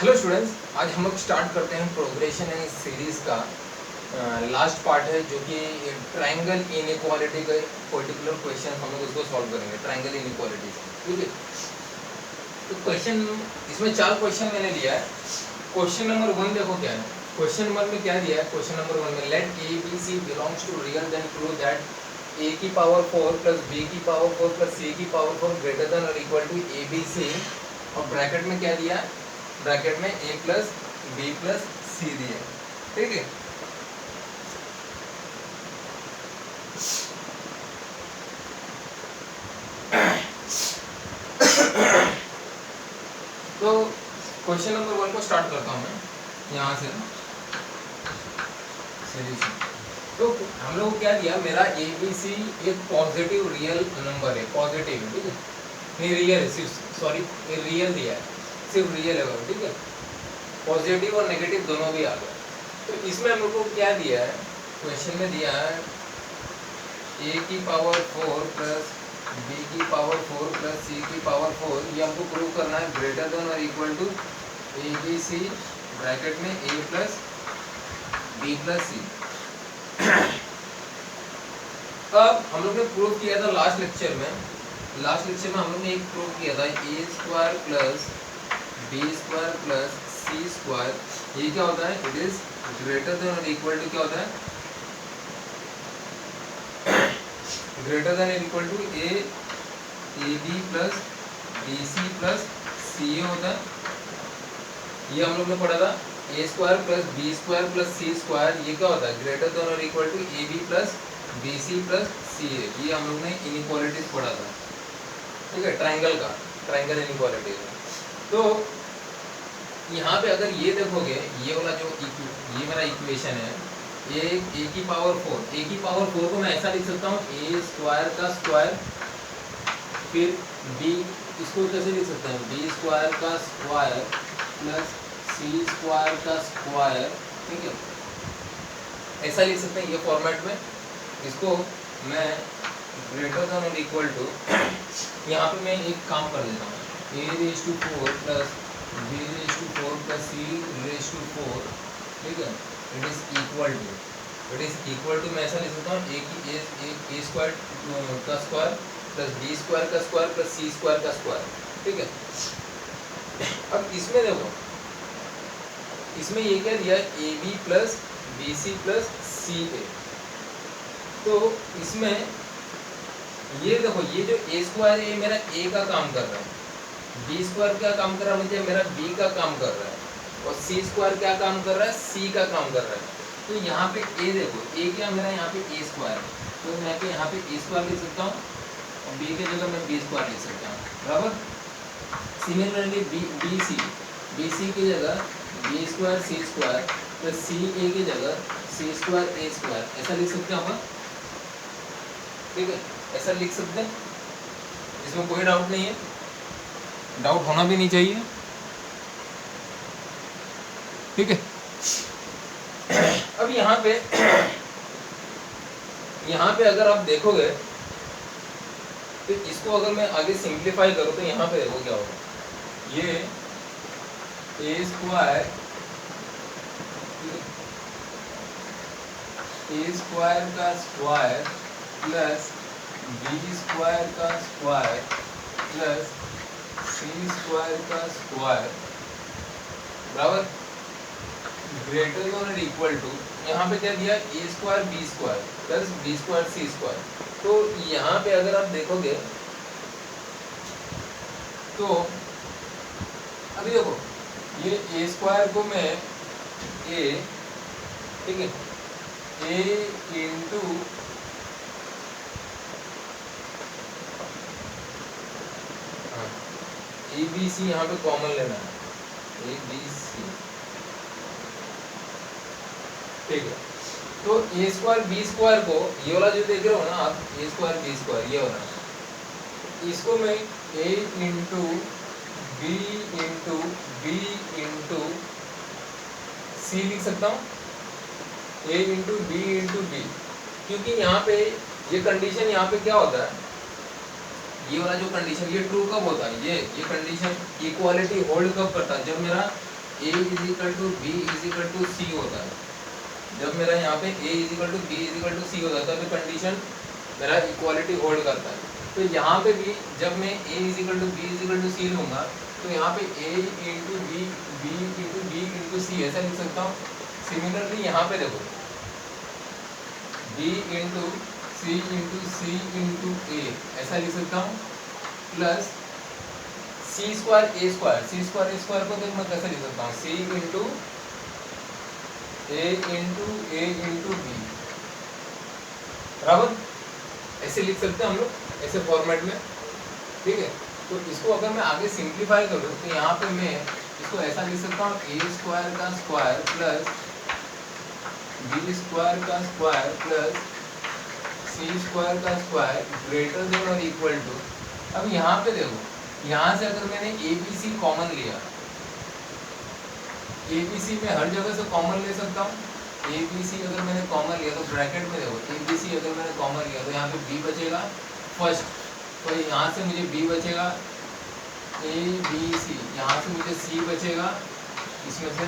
Hello students, आज हम लोग स्टार्ट करते हैं प्रोग्रेशन इन सीरीज का लास्ट पार्ट है, जो कि ट्रायंगल इनइक्वालिटी का पर्टिकुलर क्वेश्चन हम लोग उसको सॉल्व करेंगे। ट्रायंगल इनइक्वालिटी, ठीक है। तो क्वेश्चन इसमें 4 क्वेश्चन मैंने लिया है। क्वेश्चन नंबर 1 देखो क्या है। क्वेश्चन नंबर में क्या दिया है? क्वेश्चन नंबर 1 में let a b c belongs to real, then prove that a की पावर 4 प्लस b की पावर 4 प्लस c की पावर 4 ग्रेटर देन और equal to a b c. और ब्रैकेट में क्या दिया है? ब्रैकेट में a plus b plus c दिया, ठीक है। तो क्वेश्चन नंबर 1 को स्टार्ट करता हूँ मैं यहाँ से सीरीज से। तो हम लोग को क्या दिया? मेरा ए बी सी एक पॉजिटिव रियल नंबर है, पॉजिटिव है, ठीक है। नहीं रियल है, सिर्फ सॉरी रियल दिया है, सिर्फ रियल है, ठीक है। पॉजिटिव और नेगेटिव दोनों भी आ गए। तो इसमें हम लोग को क्या दिया है? क्वेश्चन में दिया है ए की पावर 4 प्लस बी की पावर 4 प्लस सी की पावर 4। ये हमको प्रूव करना है ग्रेटर देन और equal to a b c bracket में a plus b plus c. अब हम लोग ने प्रूव किया था लास्ट लेक्चर में हम लोग ने एक प्रूव किया था a square plus b square plus c square, ये क्या होता है? इट इज ग्रेटर देन और इक्वल टू क्या होता है? Greater than equal to a b plus b c plus c होता है। ये हम लोग ने पढ़ा था a square plus b square plus c square, ये क्या होता है? ग्रेटर देन और equal to a b plus b c plus c ए। ये हम लोग ने इनइक्वालिटीज पढ़ा था, ठीक है, ट्रायंगल का, ट्रायंगल इनइक्वालिटी का। तो यहाँ पे अगर ये देखोगे, ये वाला जो ये मेरा इक्वेशन है, ए की पावर 4, ए की पावर 4 को मैं ऐसा लिख सकता हूँ ए स्क्वायर का स्क्वायर, फिर बी, इसको कैसे लिख सकते हैं? बी स्क्वायर का स्क्वायर प्लस सी स्क्वायर का स्क्वायर, ठीक है, ऐसा लिख सकते हैं ये फॉर्मेट में। इसको मैं ग्रेटर देन और इक्वल टू, यहाँ पे मैं एक काम कर देता हूँ, a raise to 4 plus b raise to 4 plus c raise to 4, ठीक है, इट इज इक्वल टू मैं ऐसा लिख सकता हूँ ए स्क्वायर का स्क्वायर प्लस बी स्क्वायर का स्क्वायर प्लस सी स्क्वायर का स्क्वायर, ठीक है। अब इसमें देखो, इसमें ये क्या दिया? A b plus b c plus c a. तो इसमें ये देखो, ये जो ए स्क्वायर है ये मेरा ए का काम कर रहा है, बी स्क्वायर क्या काम कर रहा है? मुझे मेरा बी का काम कर रहा है, और सी स्क्वायर क्या काम कर रहा है? सी का काम कर रहा है। तो यहाँ पे ए देखो, ए क्या मेरा यहाँ पे ए स्क्वायर है, तो मैं पे यहाँ पे ए स्क्वायर लिख सकता हूँ, और बी के जगह मैं बी स्क्वायर लिख सकता हूँ, बराबर। सिमिलरली बी सी की जगह B square c square plus c ए की जगह सी स्क्वायर ए स्क्वायर, ऐसा लिख सकते हैं हम, ठीक है, ऐसा लिख सकते हैं। इसमें कोई डाउट नहीं है, डाउट होना भी नहीं चाहिए, ठीक है। अब यहाँ पे अगर आप देखोगे तो इसको अगर मैं आगे सिंप्लीफाई करूँ तो यहाँ पे देखो क्या होगा, ये ए स्क्वायर का स्क्वायर प्लस बी स्क्वायर का स्क्वायर प्लस सी स्क्वायर का स्क्वायर बराबर ग्रेटर देन और इक्वल टू, यहाँ पे क्या दिया? A square b square plus b square c square. तो यहाँ पे अगर आप देखोगे तो अभी देखो, ये ए स्क्वायर को मैं ए, ठीक है, ए इंटू ए बी सी यहाँ पे कॉमन लेना है, ए बी सी, ठीक है। तो ए स्क्वायर बी स्क्वायर को, ये वाला जो देख रहे हो ना आप, ए स्क्वायर बी स्क्वायर ये वाला, इसको मैं ए इंटू बी इंटू सी लिख सकता हूँ, ए इंटू बी, क्योंकि यहाँ पे ये कंडीशन, यहाँ पे क्या होता है, ये वाला जो कंडीशन, ये ट्रू कब होता है? ये कंडीशन इक्वालिटी होल्ड कब करता है? जब मेरा a is equal to b is equal to c होता है, जब मेरा यहाँ पे a is equal to b is equal to c होता है तब कंडीशन मेरा इक्वालिटी होल्ड करता है। तो यहाँ पे भी जब मैं a is equal to b is equal to c लूँगा तो यहाँ पे a into b into c ऐसा लिख सकता हूँ। सिमिलरली यहाँ पे देखो b into c into a ऐसा लिख सकता हूँ, plus c square a square को तो मैं कैसे लिख सकता हूँ, c into a into b बराबर, ऐसे लिख सकते हैं हम लोग ऐसे फॉर्मेट में, ठीक है। तो इसको अगर मैं आगे सिंप्लीफाई करूँ तो यहाँ पे मैं इसको ऐसा लिख सकता हूँ, ए स्क्वायर का स्क्वायर प्लस बी स्क्वायर का स्क्वायर प्लस सी स्क्वायर का स्क्वायर ग्रेटर देन और इक्वल टू। अब यहाँ पे देखो, यहाँ से अगर मैंने ए बी सी कॉमन लिया, ए बी सी में हर जगह से कॉमन ले सकता हूँ। ए बी सी अगर मैंने कॉमन लिया तो ब्रैकेट में देखो ए बी सी अगर मैंने कॉमन लिया तो यहाँ पे बी बचेगा फर्स्ट, तो यहाँ से मुझे बी बचेगा, ए बी सी, यहाँ से मुझे सी बचेगा इसमें से,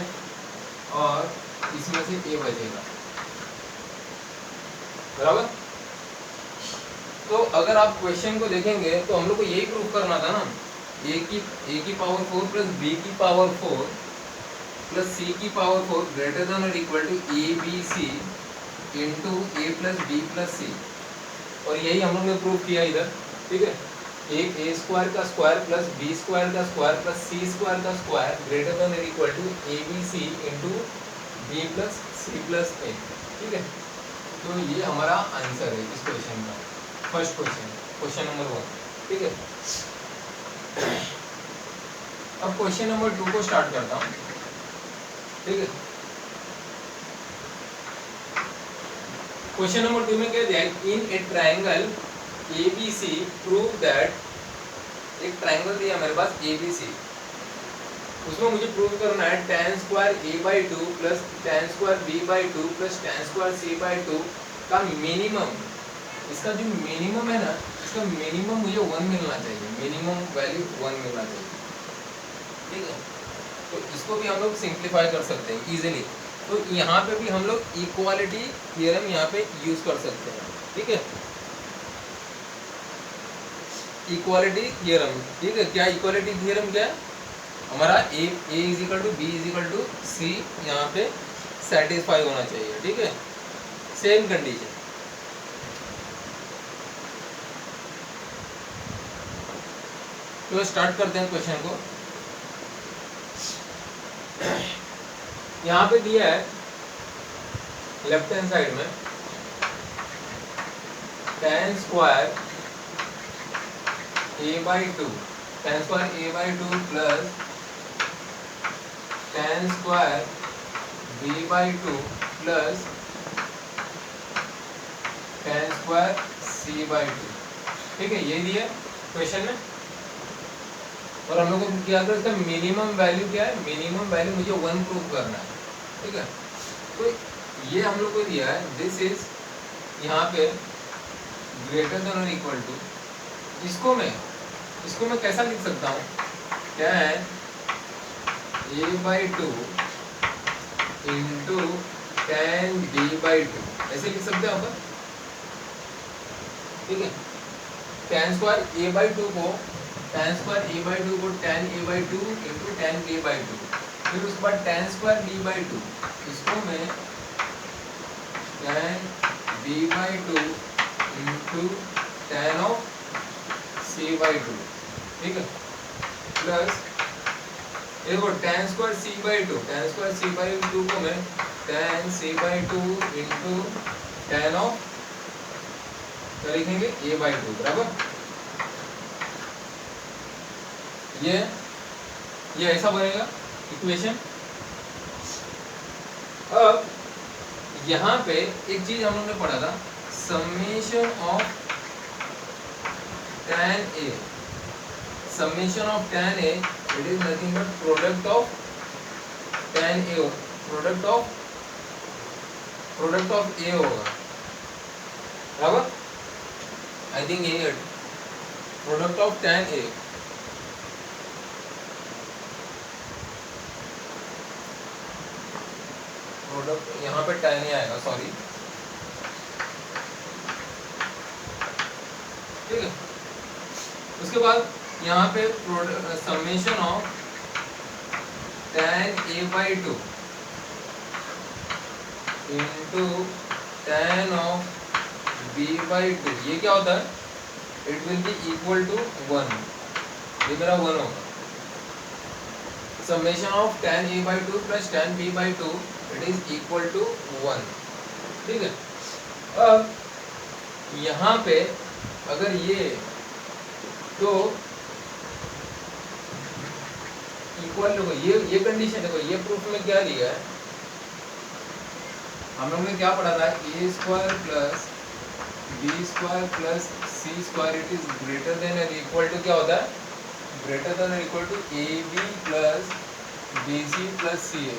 और इसमें से ए बचेगा बराबर। तो अगर आप क्वेश्चन को देखेंगे तो हम लोग को यही प्रूफ करना था ना, ए की पावर 4 प्लस बी की पावर 4 प्लस सी की पावर 4 ग्रेटर देन और equal to a b c into a plus b plus c, और यही हम लोग ने प्रूफ किया इधर, ठीक है। एक ए स्क्वायर का स्क्वायर प्लस बी स्क्वायर का स्क्वायर प्लस सी स्क्वायर का स्क्वायर ग्रेटर देन और equal to a b c into b plus c plus a, ठीक है। तो ये हमारा आंसर है इस क्वेश्चन का, फर्स्ट क्वेश्चन नंबर 1, ठीक है। अब क्वेश्चन नंबर 2 को स्टार्ट करता हूँ, ठीक है। क्वेश्चन नंबर 2 में क्या दिया है, in a triangle ABC prove that, एक ट्रायंगल दिया मेरे पास ABC, उसमें मुझे प्रूव करना है tan square A/2 plus tan square B/2 plus tan square C/2 का मिनिमम, इसका जो मिनिमम है ना, इसका मिनिमम मुझे 1 मिलना चाहिए, मिनिमम वैल्यू 1 मिलना चाहिए, ठीक है। तो इसको भी हम लोग सिंप्लीफाई कर सकते हैं इजीली। तो यहाँ पे भी हम लोग इक्वालिटी थ्योरम यहाँ पे यूज कर सकते हैं, ठीक है। इक्वालिटी थ्योरम, ठीक है। क्या इक्वालिटी थ्योरम क्या है हमारा, a is equal to b is equal to c यहाँ पे सेटिस्फाई होना चाहिए, ठीक है। सेम कंडीशन, तो स्टार्ट करते हैं क्वेश्चन को। यहाँ पे दिया है लेफ्ट हैंड साइड में tan square A/2 plus tan square B/2 plus tan square C/2, ठीक है। ये दिया क्वेश्चन में, और हम लोग को क्या करें, इसका मिनिमम वैल्यू क्या है, मिनिमम वैल्यू मुझे 1 प्रूव करना है, ठीक है। तो ये हम लोग को दिया है, दिस इज यहाँ पे ग्रेटर देन और इक्वल टू, इसको मैं कैसा लिख सकता हूँ, क्या है A/2 इंटू tan B/2 ऐसे लिख सकते हैं अपन, ठीक है। tan स्क्वायर A/2 को tan A/2 into tan B/2, फिर उसके बाद tan स्क्वायर B/2, इसको मैं tan B/2 into tan of C/2, ठीक है, प्लस देखो tan स्क्वायर C/2 को मैं tan C/2 into tan of क्या लिखेंगे A/2 बराबर। ये ऐसा बनेगा इक्वेशन। अब यहाँ पे एक चीज हम लोग ने पढ़ा था, summation of tan A, summation of tan A, it is nothing but product of tan A, product of A होगा बराबर, आई थिंक ये product of tan A, product यहाँ पे tan ही आएगा, सॉरी, ठीक है। उसके बाद यहाँ पे summation of tan a/2 into tan of b/2, ये क्या होता है, it will be equal to 1, ये मेरा 1 होगा। Summation of tan a/2 plus tan b/2 it is equal to 1, ठीक है। अब यहाँ पे अगर ये तो इक्वल देखो, ये कंडीशन देखो, ये प्रूफ में क्या दिया है, हम लोग ने क्या पढ़ा था, a square plus b square plus c square it is greater than और इक्वल टू क्या होता है, ग्रेटर देन और equal to ab plus bc plus ca।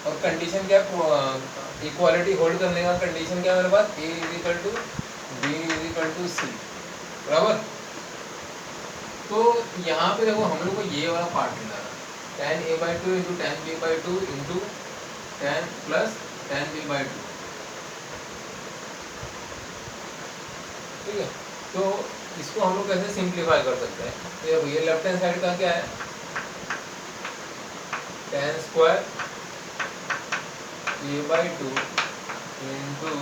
और कंडीशन क्या, इक्वालिटी होल्ड करने का कंडीशन क्या है मेरे पास, a is equal to b is equal to c, बराबर। तो यहाँ पे देखो हम लोग को ये वाला पार्ट मिला है, tan a/2 into tan b/2 into tan plus tan b/2, ठीक है। तो इसको हम लोग कैसे सिंप्लीफाई कर सकते हैं, तो देखो ये लेफ्ट हैंड साइड का क्या है, tan square a/2 into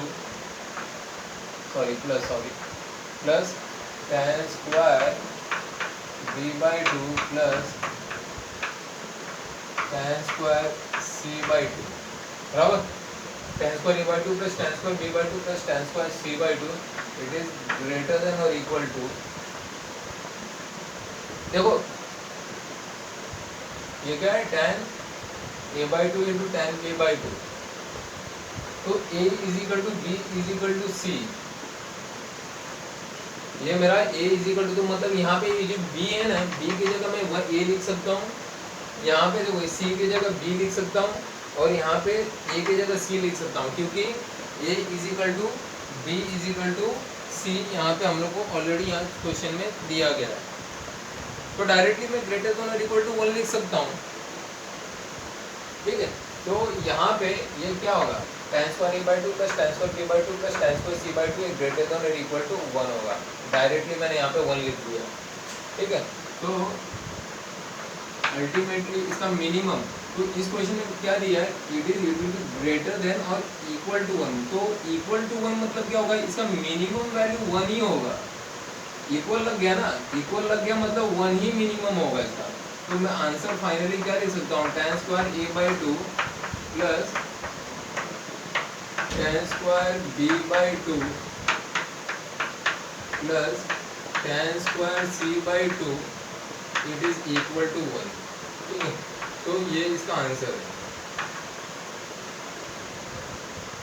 plus tan square b/2 plus tan square c/2, बराबर। tan square a/2 plus tan square b/2 plus tan square c/2 it is greater than और इक्वल टू, देखो ये क्या है, tan a/2 into tan b/2, तो a is equal to b is equal to c, ये मेरा a is equal to, तो मतलब यहाँ पे ये जो b है ना, b की जगह मैं a लिख सकता हूँ, यहाँ पे देखो c की जगह b लिख सकता हूँ, और यहाँ पे a की जगह c लिख सकता हूँ, क्योंकि a is equal to b is equal to c यहाँ पे हम लोग को ऑलरेडी यहाँ क्वेश्चन में दिया गया है। तो डायरेक्टली मैं ग्रेटर देन और इक्वल टू 1 लिख सकता हूँ, ठीक है। तो यहाँ पे ये क्या होगा, tan square a/2 plus tan square b/2 plus tan square c/2 greater than और इक्वल टू 1 होगा, डायरेक्टली मैंने यहाँ पे 1 लिख दिया, ठीक है। तो अल्टीमेटली इसका मिनिमम, तो इस क्वेश्चन में क्या दिया है, इट इज ग्रेटर देन और इक्वल टू 1, तो इक्वल टू 1 मतलब क्या होगा, इसका मिनिमम वैल्यू 1 ही होगा, इक्वल लग गया ना, इक्वल लग गया मतलब 1 ही मिनिमम होगा इसका। तो मैं आंसर फाइनली क्या लिख सकता हूँ, tan square a/2 plus tan square b/2 plus tan square c/2 it is equal to 1, ठीक है। तो ये इसका आंसर है,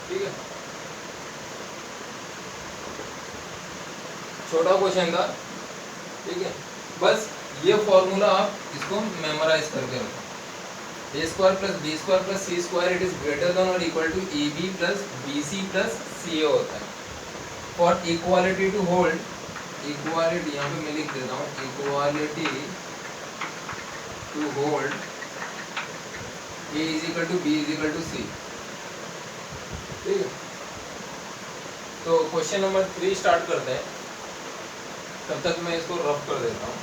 ठीक है। छोटा क्वेश्चन था, ठीक है। बस ये फॉर्मूला आप इसको मेमोराइज करके रखो, a square plus b square plus c square it is greater than और equal to a b plus b c plus c a होता है। For equality to hold, equality यहाँ पे मैं लिख देता हूँ, equality to hold a is equal to b is equal to c, ठीक है। तो क्वेश्चन नंबर 3 स्टार्ट करते हैं, तब तक मैं इसको रफ कर देता हूँ।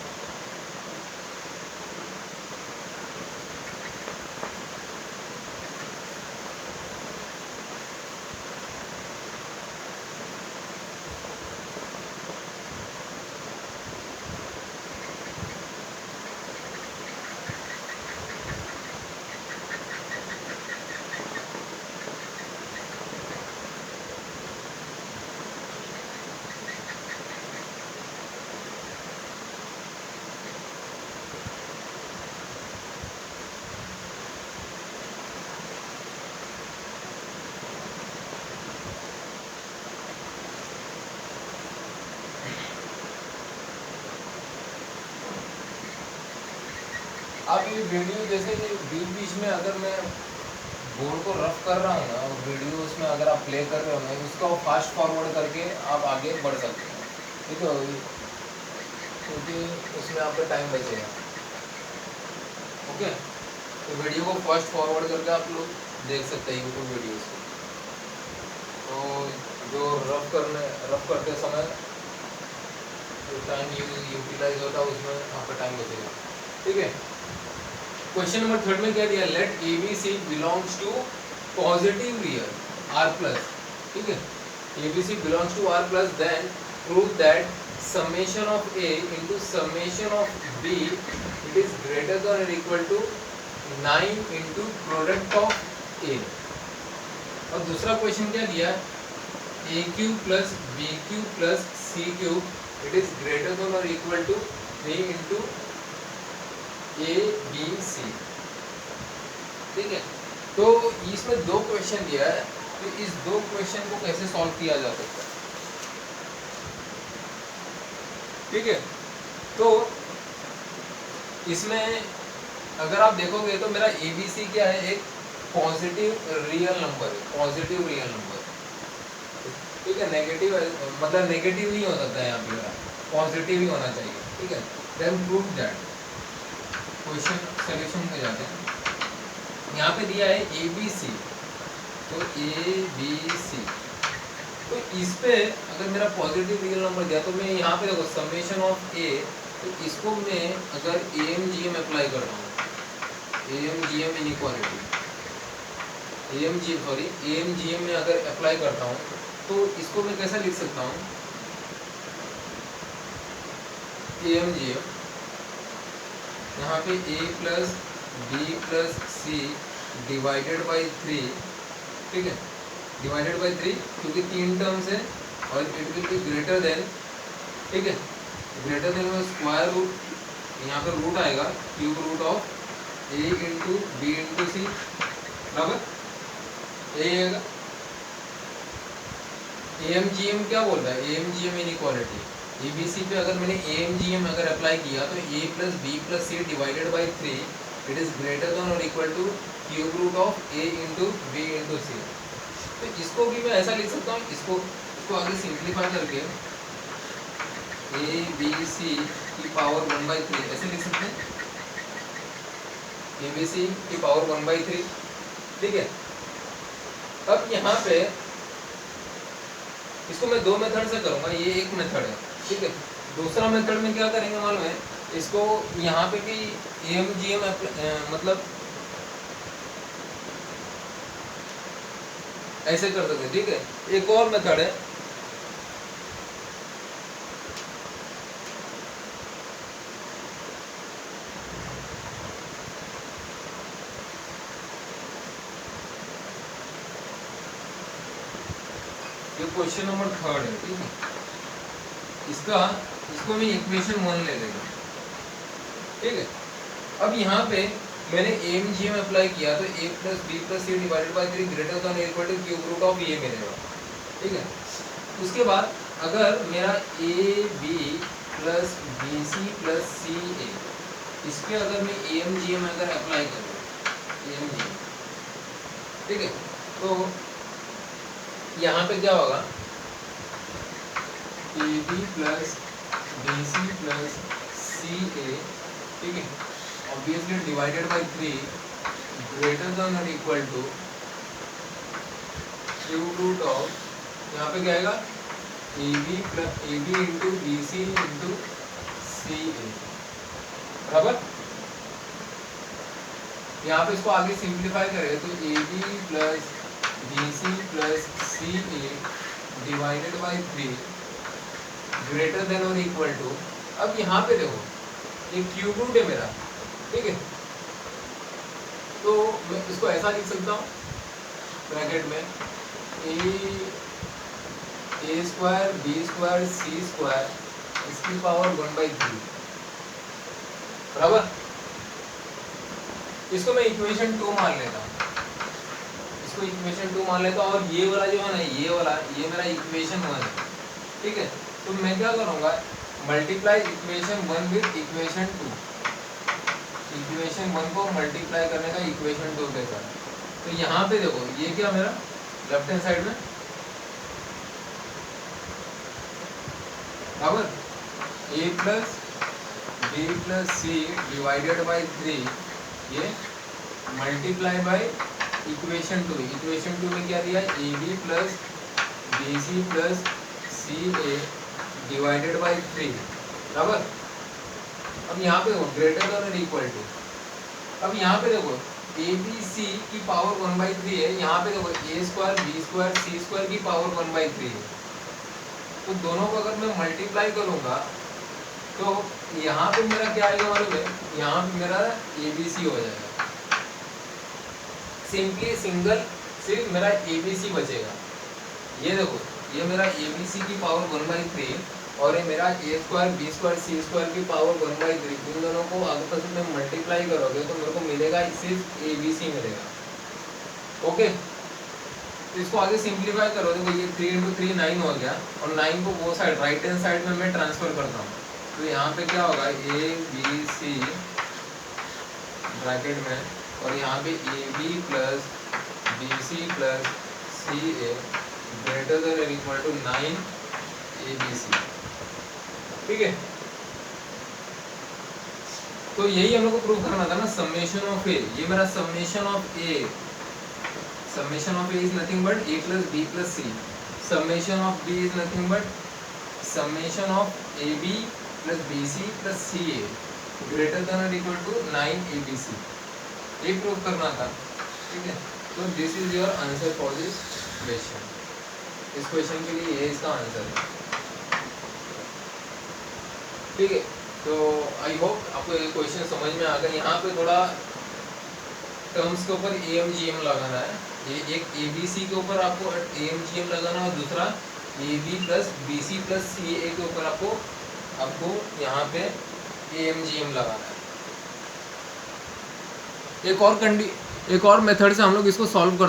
अब ये वीडियो जैसे बीच बीच में अगर मैं बोर्ड को रफ कर रहा हूँ ना, और वीडियो उसमें अगर आप प्ले कर रहे हो ना, उसको फास्ट फॉरवर्ड करके आप आगे बढ़ सकते हैं, ठीक है, क्योंकि उसमें आपका टाइम बचेगा, ओके। तो वीडियो को फर्स्ट फॉरवर्ड करके आप लोग देख सकते हैं यूट्यूब वीडियोस को। तो जो रफ करते समय जो टाइम यूटिलाइज होता है उसमें आपका टाइम बचेगा। ठीक है, क्वेश्चन नंबर थर्ड में क्या दिया, let a b c belongs to positive real R plus. ठीक है, a b c belongs to R plus, then prove that summation of a into summation of b it is greater than or equal to 9 into product of a। और दूसरा question क्या दिया, a cube plus b cube plus c cube it is greater than और equal to 3 into a b c. ठीक है, तो इसमें दो क्वेश्चन दिया है, तो इस दो क्वेश्चन को कैसे सॉल्व किया जा सकता है। ठीक है, तो इसमें अगर आप देखोगे तो मेरा ABC क्या है, एक पॉजिटिव रियल नंबर है, पॉजिटिव रियल नंबर। ठीक है, नेगेटिव मतलब नेगेटिव नहीं हो सकता है यहाँ पे, पॉजिटिव ही होना चाहिए। ठीक है, then prove that. Question solution में जाते हैं। यहाँ पे दिया है ABC, तो ABC, तो इस पे अगर मेरा पॉजिटिव रियल नंबर दिया तो मैं यहाँ पे देखो समेशन ऑफ ए, तो इसको मैं अगर AMGM अप्लाई करता हूँ, AMGM इनइक्वालिटी, AMGM में अगर अप्लाई करता हूँ तो इसको मैं कैसा लिख सकता हूँ, AMGM यहाँ पे A plus b plus c divided by 3। ठीक है, डिवाइडेड बाई 3 क्योंकि 3 टर्म्स है और it will be greater than. ठीक है, ग्रेटर देन में स्क्वायर रूट, यहाँ पर रूट आएगा cube root of a into b into c बराबर ए आएगा। AMGM क्या बोल रहा है, AMGM इनइक्वालिटी, ABC पे अगर मैंने AMGM अगर अप्लाई किया तो a plus b plus c divided by 3 it is greater than और equal to cube root of a into b into c. तो इसको भी मैं ऐसा लिख सकता हूँ, इसको आगे सिंप्लीफाई करके ABC की पावर 1/3 ऐसे लिख सकते हैं, ABC की पावर 1/3। ठीक है, अब यहाँ पे इसको मैं दो मेथड से करूँगा, ये एक मेथड है। ठीक है, दूसरा मेथड में क्या करेंगे मालूम है, इसको यहाँ पे भी AMGM मतलब ऐसे कर सकते हैं। ठीक है, एक और मेथड है, ये क्वेश्चन नंबर थर्ड है। ठीक है, इसको मैं इक्वेशन 1 ले लेगा। ठीक है, अब यहाँ पे मैंने AMGM अप्लाई किया तो a plus b plus c divided by 3 greater than equal to cube root of a मिलेगा। ठीक है, उसके बाद अगर मेरा AB plus BC plus CA, इस पर अगर मैं AMGM अगर अप्लाई करूँ AMGM, ठीक है, तो यहाँ पे क्या होगा, AB plus BC plus CA, ठीक है, obviously divided by 3 greater than और equal to cube root of, यहाँ पे क्या आएगा AB into BC into CA बराबर। यहाँ पे इसको आगे सिंप्लीफाई करें तो AB plus BC plus CA divided by 3 greater than और इक्वल टू, अब यहाँ पे देखो ये क्यूब रूट है मेरा। ठीक है, तो मैं इसको ऐसा लिख सकता हूँ ब्रैकेट में ए square b square c square इसकी पावर 1/3 बराबर। इसको मैं इक्वेशन 2 मान लेता हूँ, इसको इक्वेशन 2 मान लेता हूँ, और ये वाला जो है ना, ये वाला ये मेरा इक्वेशन 1 है। ठीक है, तो मैं क्या करूँगा, multiply equation 1 with equation 2, equation 1 को मल्टीप्लाई करने का इक्वेशन 2 के साथ। तो यहाँ पे देखो ये क्या मेरा लेफ्ट हैंड साइड में बराबर a plus b plus c divided by 3 ये मल्टीप्लाई बाय इक्वेशन 2। इक्वेशन 2 में क्या दिया है, a b plus b c plus c a divided by 3 बराबर। अब यहाँ पे देखो ग्रेटर देन और इक्वल टू, अब यहाँ पे देखो ए बी सी की पावर 1/3 है, यहाँ पे देखो ए square b square c square की पावर 1/3 है। तो दोनों को अगर मैं मल्टीप्लाई करूँगा तो यहाँ पे मेरा क्या आएगा मालूम है, यहाँ पे मेरा ए बी सी हो जाएगा। सिंपली सिंगल सिर्फ मेरा ए बी सी बचेगा। ये देखो ये मेरा ए बी सी की पावर 1/3 और ये मेरा ए square b square c square की पावर 1/3, इन दोनों को आपस में मल्टीप्लाई करोगे तो मेरे को मिलेगा सिर्फ ए बी सी मिलेगा। ओके, तो इसको आगे सिंप्लीफाई करो, देखो ये 3 × 3 9 हो गया और 9 को वो साइड राइट हैंड साइड में मैं ट्रांसफर करता हूँ। तो यहाँ पे क्या होगा ए बी सी ब्रैकेट में और यहाँ पे a b plus b c plus c a greater than और equal to 9 a b c. ठीक है, तो यही हम लोग को प्रूव करना था ना, समेशन ऑफ ए। ये मेरा summation of a, summation of a is nothing but a plus b plus c. Summation of b is nothing but summation of a b plus b c plus c a greater than और equal to 9 a b c. ये prove करना था। ठीक है, तो this is your answer for this question. इस question के लिए ये इसका आंसर है। ठीक है, तो आई होप आपको ये क्वेश्चन समझ में आ गया। यहाँ पे थोड़ा टर्म्स के ऊपर ए एम जी एम लगाना है। ये एक ए बी सी के ऊपर आपको ए एम जी एम लगाना है और दूसरा a b plus b c plus c a के ऊपर आपको यहाँ पे ए एम जी एम लगाना है। एक और मेथड से हम लोग इसको सॉल्व कर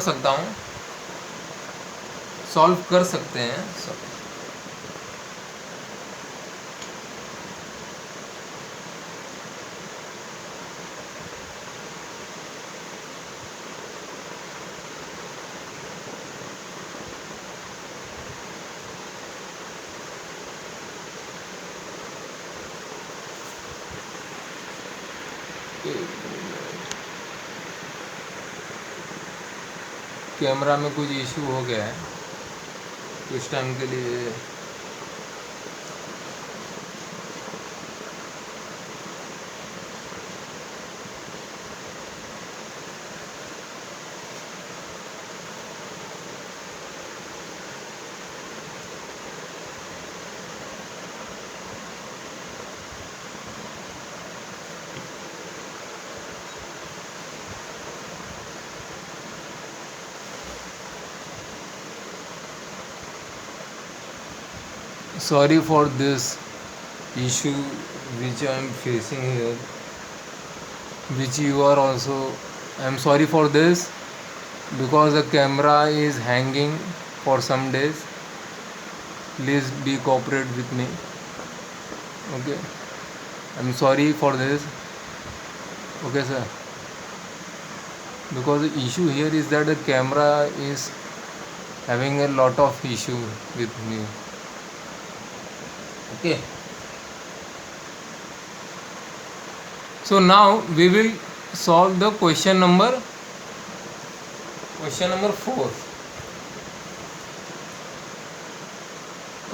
सकते हैं। कैमरा में कुछ इशू हो गया है कुछ टाइम के लिए। Sorry for this issue which I am facing here, which you are also. I am sorry for this because the camera is hanging for some days. Please be cooperate with me. Okay, I am sorry for this. Okay sir, because the issue here is that the camera is having a lot of issue with me. Okay, so now we will solve the question number 4.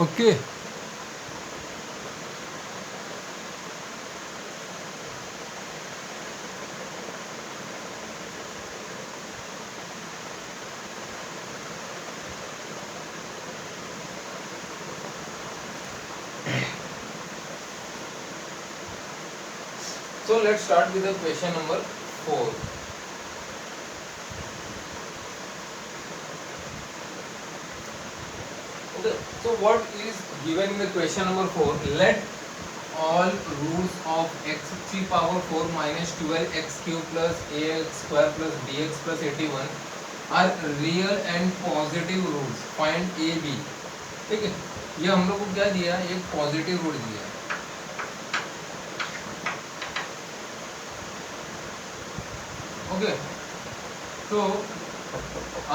Okay, so let's start with the question number 4. Okay, so what is given in the question number 4? Let all roots of x³ minus 12x³ plus ax square plus bx plus 81 are real and positive roots. Find a b. ठीक है, ये हम लोग को क्या दिया, एक positive root दिया। ओके, तो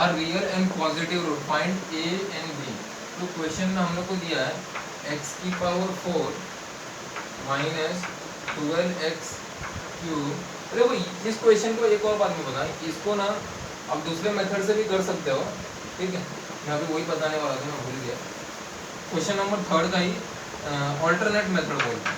are real and positive root find a and b. तो क्वेश्चन में हम लोग को दिया है x⁴ minus 12x³ देखो इस क्वेश्चन को एक और बात में बताएं, इसको ना आप दूसरे मेथड से भी कर सकते हो, ठीक है। यहाँ पे वही बताने वाला था, मैं भूल गया। क्वेश्चन नंबर 3 का ही ऑल्टरनेट मेथड बोलते हैं।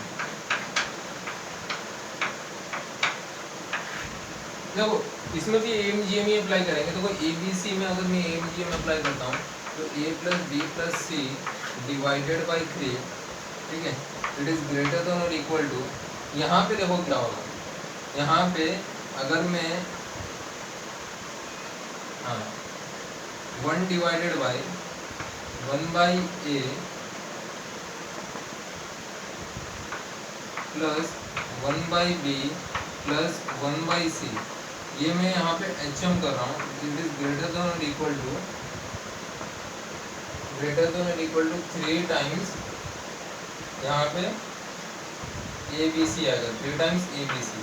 देखो इसमें भी एमजीएम ही अप्लाई करेंगे। देखो एबीसी में अगर मैं एमजीएम अप्लाई करता हूँ तो a plus b plus c divided by 3, ठीक है, इट इज ग्रेटर देन और इक्वल टू, यहाँ पे देखो क्या होगा, यहाँ पे अगर मैं 1 divided by 1 by a plus 1 by b plus 1 by c, ये मैं यहाँ पे एचएम कर रहा हूँ, इट इज ग्रेटर देन और इक्वल टू 3 टाइम्स यहाँ पे ए बी सी आएगा, 3 टाइम्स ए बी सी।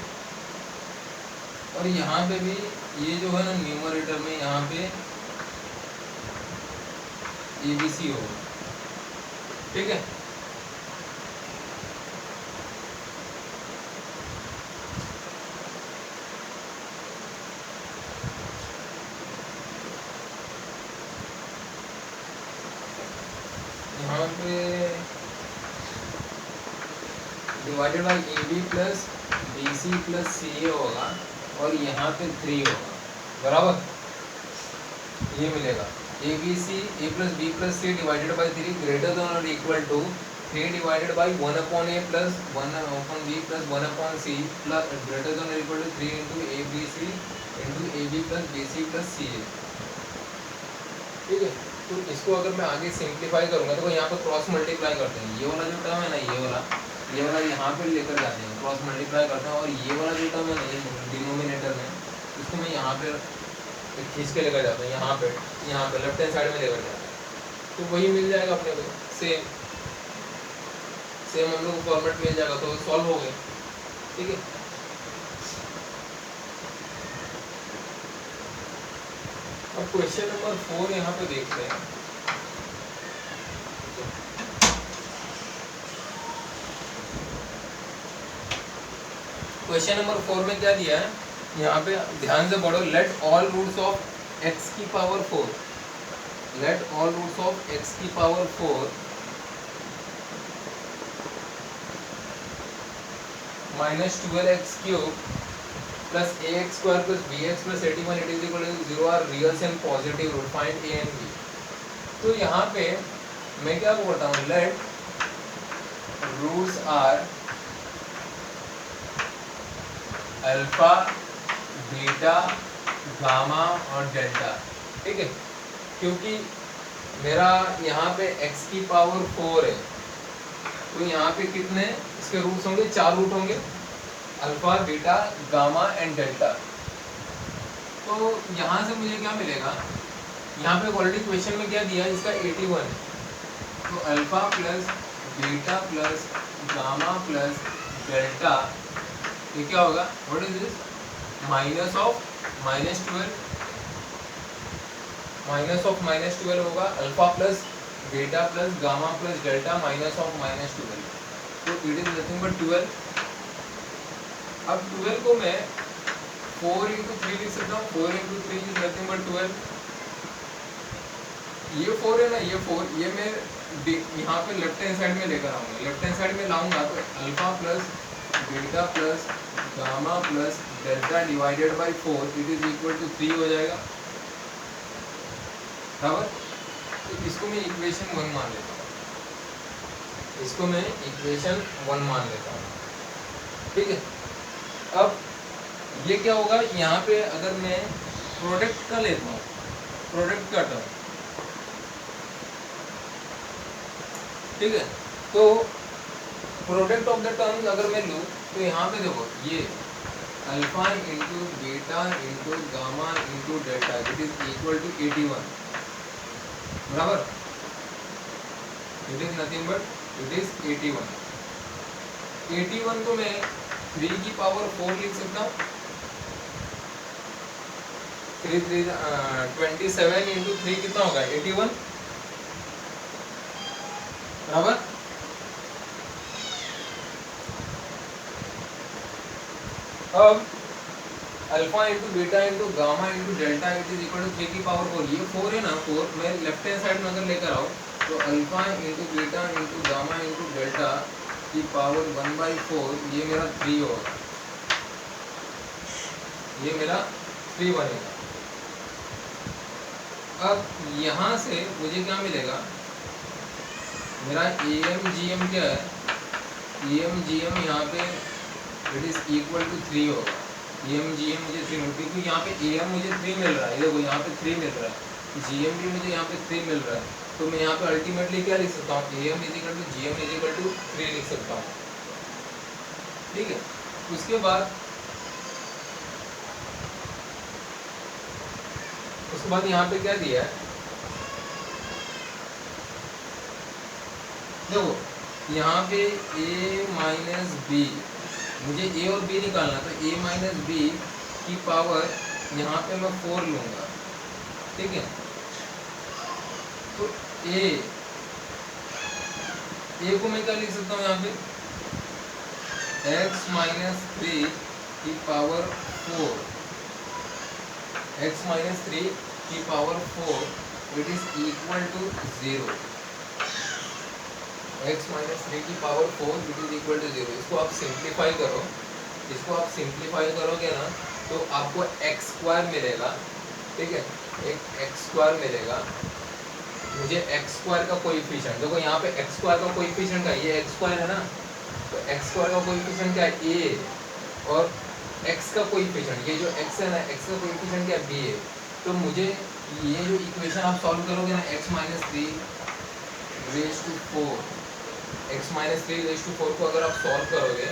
और यहाँ पे भी ये जो है ना न्यूमरेटर में यहाँ पे ए बी सी होगा, ठीक है। यहाँ पे divided by a b plus b c plus c a होगा और यहाँ पे 3 होगा, बराबर ये मिलेगा a b c a plus b plus c divided by 3 greater than और equal to 3 divided by 1 upon a plus 1 upon b plus 1 upon c plus greater than और equal to 3 into a b c into a b plus b c plus c ए, ठीक है। तो इसको अगर मैं आगे simplify करूँगा तो यहाँ पर क्रॉस मल्टीप्लाई करते हैं, ये वाला जो टर्म है ना ये वाला यहाँ पे लेकर जाते हैं, क्रॉस मल्टीप्लाई करते हैं, और ये वाला जो टर्म है ना ये डिनोमिनेटर में, इसको मैं यहाँ पे खींच के लेकर जाता हूँ, यहाँ पे लेफ्ट हैंड साइड में लेकर जाता हूँ, तो वही मिल जाएगा अपने को, सेम हम लोग को फॉर्मेट मिल जाएगा, तो सॉल्व हो गए, ठीक है। अब क्वेश्चन नंबर 4 यहाँ पे देखते हैं। क्वेश्चन नंबर 4 में क्या दिया है, यहाँ पे ध्यान से पढ़ो, let all roots of x की power 4, let all roots of x की power 4 minus 12x cube plus ax square plus bx plus 81 it is equal to 0 are reals and positive root, find a and b। तो यहाँ पे मैं क्या बोलता हूँ, let roots are alpha beta gamma और delta, ठीक है, क्योंकि मेरा यहाँ पे x की पावर 4 है, तो यहाँ पे कितने इसके रूट्स होंगे, 4 रूट होंगे, alpha beta gamma and delta. तो यहाँ से मुझे क्या मिलेगा, यहाँ पे ऑलरेडी क्वेश्चन में क्या दिया है, इसका 81, तो alpha plus beta plus gamma plus delta, ये क्या होगा, what is this, minus of minus 12 होगा, alpha plus beta plus gamma plus delta minus of -12, तो इट इज नथिंग बट 12। अब 12 को मैं 4 इंटू 3 लिख सकता हूँ, 4 इंटू 3 इज नथिंग बट 12। ये 4 है ना, ये 4, ये मैं यहाँ पे लेफ्ट हैंड साइड में लेकर आऊँगा, लेफ्ट हैंड साइड में लाऊंगा तो alpha plus beta plus gamma plus delta divided by 4 it is equal to 3 हो जाएगा, बराबर। तो इसको मैं इक्वेशन 1 मान लेता हूँ, इसको मैं इक्वेशन 1 मान लेता हूँ, ठीक है। अब ये क्या होगा, यहाँ पे अगर मैं प्रोडक्ट का लेता हूँ, प्रोडक्ट का टर्म, ठीक है, तो प्रोडक्ट ऑफ द टर्म्स अगर मैं लूँ तो यहाँ पे देखो ये alpha into beta into gamma into delta it is equal to 81, बराबर, it is nothing but it is 81। 81 को मैं 3 की पावर 4 लिख सकता हूँ, 27 इंटू 3 कितना होगा, 81, बराबर। अब alpha into beta into gamma into delta it is equal to 3 की पावर 4। ये 4 है ना, 4 मैं लेफ्ट हैंड साइड में अगर लेकर आओ तो alpha into beta into gamma into delta की पावर 1/4, ये मेरा 3 होगा, ये मेरा 3 बनेगा। अब यहाँ से मुझे क्या मिलेगा, मेरा एम जी एम क्या है, एम जी एम यहाँ पे इट इज इक्वल टू 3 होगा। एम जी एम मुझे 3 क्योंकि यहाँ पे ए एम मुझे 3 मिल रहा है, देखो यहाँ पे 3 मिल रहा है, जी एम भी मुझे यहाँ पे 3 मिल रहा है, तो मैं यहाँ पे अल्टीमेटली क्या लिख सकता हूँ, A M is equal to G M is equal to 3 लिख सकता हूँ। ठीक है, उसके बाद यहाँ पे क्या दिया है, देखो यहाँ पे a माइनस बी, मुझे a और b निकालना, तो a माइनस बी की पावर यहाँ पे मैं 4 लूँगा। ठीक है, तो a को मैं क्या लिख सकता हूँ यहाँ पे, x माइनस 3 की पावर 4, x माइनस 3 की power 4 it is equal to 0। x minus 3 की power 4 it is equal to 0। इसको आप सिंप्लीफाई करो, इसको आप सिंप्लीफाई करोगे ना तो आपको x स्क्वायर मिलेगा। ठीक है, एक x स्क्वायर मिलेगा, मुझे x स्क्वायर का कोएफिशिएंट, देखो यहाँ पे x स्क्वायर का कोएफिशिएंट का ये x स्क्वायर है ना, तो x स्क्वायर का कोएफिशिएंट क्या है a, और x का कोएफिशिएंट ये जो x है ना, x का कोएफिशिएंट क्या है b है। तो मुझे ये जो इक्वेशन आप सॉल्व करोगे ना, x minus 3 raise to 4, x minus 3 raise to 4 को अगर आप सॉल्व करोगे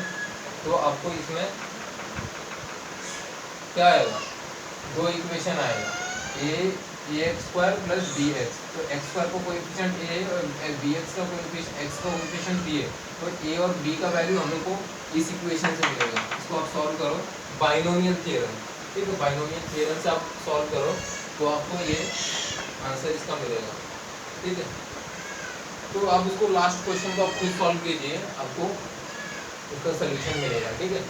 तो आपको इसमें क्या आएगा, दो इक्वेशन आएगा, a x square plus b x, तो एक्स स्क्वायर को कोएफिशिएंट ए और बी एक्स का कोएफिशिएंट एक्स का कोएफिशिएंट बी है, तो ए और बी का वैल्यू हम लोग को इस इक्वेशन से मिलेगा। इसको आप सॉल्व करो, बाइनोमियल थ्योरम। ठीक है, बाइनोमियल थ्योरम से आप सॉल्व करो तो आपको ये आंसर इसका मिलेगा। ठीक है, तो आप इसको लास्ट क्वेश्चन को आप खुद सॉल्व कीजिए, आपको उसका सोल्यूशन मिलेगा। ठीक है,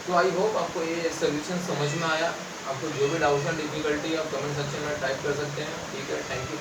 तो आई होप आपको ये सोल्यूशन समझ में आया। आपको जो भी डाउट्स हैं, डिफिकल्टी आप कमेंट सेक्शन में टाइप कर सकते हैं। ठीक है, थैंक यू।